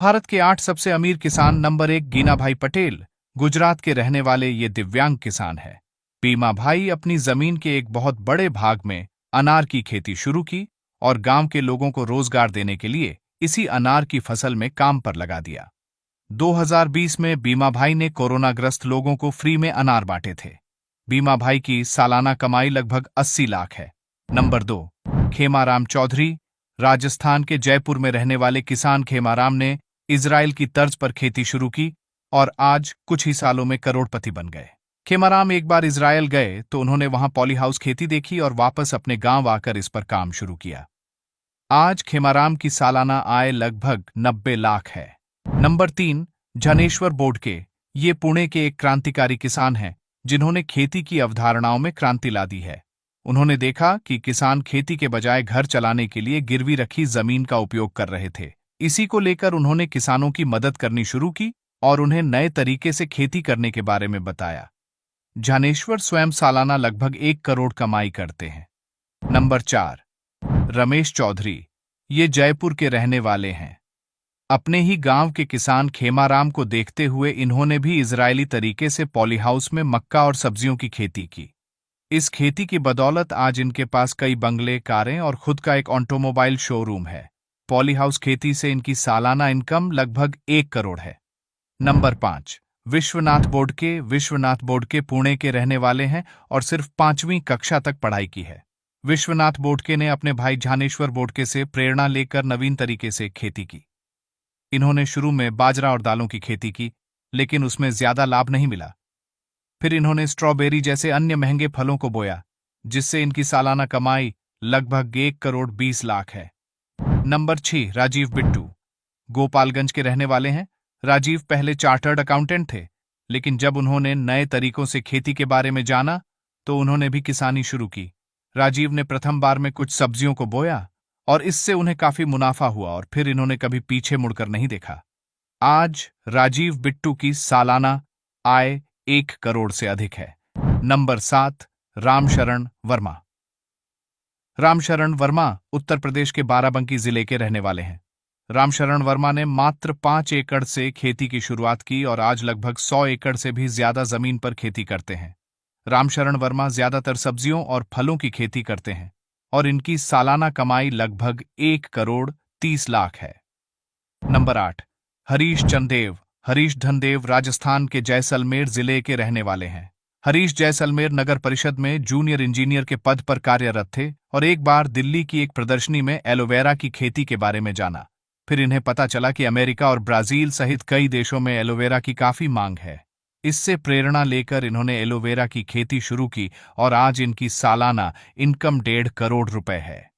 भारत के 8 सबसे अमीर किसान नंबर 1 गीना भाई पटेल, गुजरात के रहने वाले ये दिव्यांग किसान है। बीमा भाई अपनी जमीन के एक बहुत बड़े भाग में अनार की खेती शुरू की और गांव के लोगों को रोजगार देने के लिए इसी अनार की फसल में काम पर लगा दिया। 2020 में बीमा भाई ने कोरोनाग्रस्त लोगों को फ्री में अनार बांटे थे। बीमा भाई की सालाना कमाई लगभग 80 लाख है। नंबर 2 खेमाराम चौधरी, राजस्थान के जयपुर में रहने वाले किसान खेमाराम ने इजराइल की तर्ज पर खेती शुरू की और आज कुछ ही सालों में करोड़पति बन गए। खेमाराम एक बार इजराइल गए तो उन्होंने वहां पॉली हाउस खेती देखी और वापस अपने गांव आकर इस पर काम शुरू किया। आज खेमाराम की सालाना आय लगभग 90 लाख है। नंबर 3 जनेश्वर बोडके, ये पुणे के एक क्रांतिकारी किसान हैं जिन्होंने खेती की अवधारणाओं में क्रांति ला दी है। उन्होंने देखा कि किसान खेती के बजाय घर चलाने के लिए गिरवी रखी जमीन का उपयोग कर रहे थे। इसी को लेकर उन्होंने किसानों की मदद करनी शुरू की और उन्हें नए तरीके से खेती करने के बारे में बताया। ज्ञानेश्वर स्वयं सालाना लगभग 1 करोड़ कमाई करते हैं। नंबर 4 रमेश चौधरी, ये जयपुर के रहने वाले हैं। अपने ही गांव के किसान खेमाराम को देखते हुए इन्होंने भी इजरायली तरीके से पॉलीहाउस में मक्का और सब्जियों की खेती की। इस खेती की बदौलत आज इनके पास कई बंगले, कारें और खुद का एक ऑटोमोबाइल शोरूम है। पॉलीहाउस खेती से इनकी सालाना इनकम लगभग 1 करोड़ है। नंबर 5 विश्वनाथ बोडके पुणे के रहने वाले हैं और सिर्फ 5वीं कक्षा तक पढ़ाई की है। विश्वनाथ बोडके ने अपने भाई ज्ञानेश्वर बोडके से प्रेरणा लेकर नवीन तरीके से खेती की। इन्होंने शुरू में बाजरा और दालों की खेती की, लेकिन उसमें ज्यादा लाभ नहीं मिला। फिर इन्होंने स्ट्रॉबेरी जैसे अन्य महंगे फलों को बोया, जिससे इनकी सालाना कमाई लगभग 1 करोड़ 20 लाख है। नंबर 6 राजीव बिट्टू, गोपालगंज के रहने वाले हैं। राजीव पहले चार्टर्ड अकाउंटेंट थे, लेकिन जब उन्होंने नए तरीकों से खेती के बारे में जाना तो उन्होंने भी किसानी शुरू की। राजीव ने प्रथम बार में कुछ सब्जियों को बोया और इससे उन्हें काफी मुनाफा हुआ और फिर इन्होंने कभी पीछे मुड़कर नहीं देखा। आज राजीव बिट्टू की सालाना आय 1 करोड़ से अधिक है। नंबर 7 रामशरण वर्मा। रामशरण वर्मा उत्तर प्रदेश के बाराबंकी जिले के रहने वाले हैं। रामशरण वर्मा ने मात्र 5 एकड़ से खेती की शुरुआत की और आज लगभग 100 एकड़ से भी ज्यादा जमीन पर खेती करते हैं। रामशरण वर्मा ज्यादातर सब्जियों और फलों की खेती करते हैं और इनकी सालाना कमाई लगभग 1 करोड़ 30 लाख है। नंबर 8 हरीश धनदेव राजस्थान के जैसलमेर जिले के रहने वाले हैं। हरीश जैसलमेर नगर परिषद में जूनियर इंजीनियर के पद पर कार्यरत थे और एक बार दिल्ली की एक प्रदर्शनी में एलोवेरा की खेती के बारे में जाना। फिर इन्हें पता चला कि अमेरिका और ब्राजील सहित कई देशों में एलोवेरा की काफी मांग है। इससे प्रेरणा लेकर इन्होंने एलोवेरा की खेती शुरू की और आज इनकी सालाना इनकम 1.5 करोड़ रुपए है।